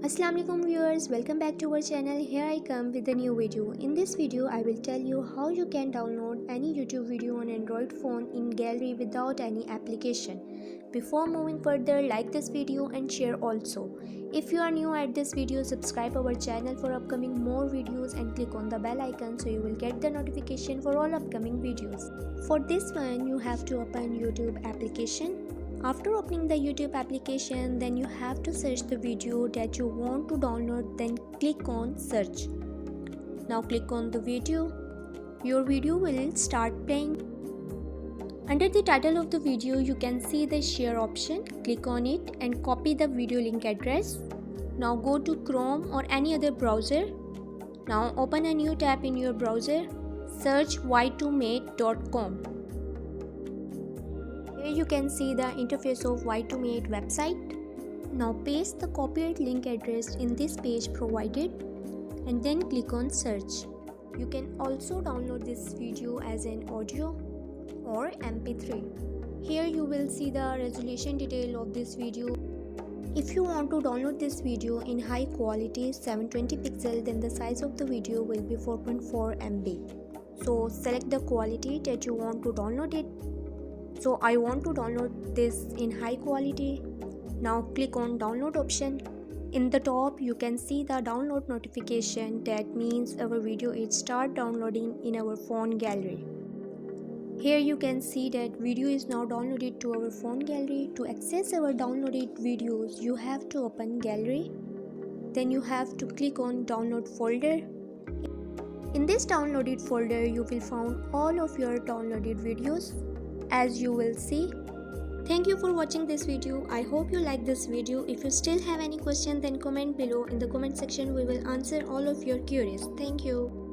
Assalamualaikum viewers, welcome back to our channel. Here I come with a new video. In this video I will tell you how you can download any YouTube video on Android phone in gallery without any application. Before moving further, like this video and share also. If you are new at this video, subscribe our channel for upcoming more videos and click on the bell icon so you will get the notification for all upcoming videos. For this one you have to open YouTube application. After opening the YouTube application, then you have to search the video that you want to download, then click on search. Now click on the video. Your video will start playing. Under the title of the video, you can see the share option. Click on it and copy the video link address. Now go to Chrome or any other browser. Now open a new tab in your browser. Search y2mate.com. Here you can see the interface of Y2Mate website. Now paste the copied link address in this page provided and then click on search. You can also download this video as an audio or MP3. Here you will see the resolution detail of this video. If you want to download this video in high quality 720 pixel, then the size of the video will be 4.4 MB. So select the quality that you want to download it. So I want to download this in high quality. Now click on download option. In the top you can see the download notification. That means our video is start downloading in our phone gallery. Here you can see that video is now downloaded to our phone gallery. To access our downloaded videos, you have to open gallery. Then you have to click on download folder. In this downloaded folder you will find all of your downloaded videos, as you will see. Thank you for watching this video. I hope you like this video. If you still have any question, then comment below. In the comment section we will answer all of your queries. Thank you.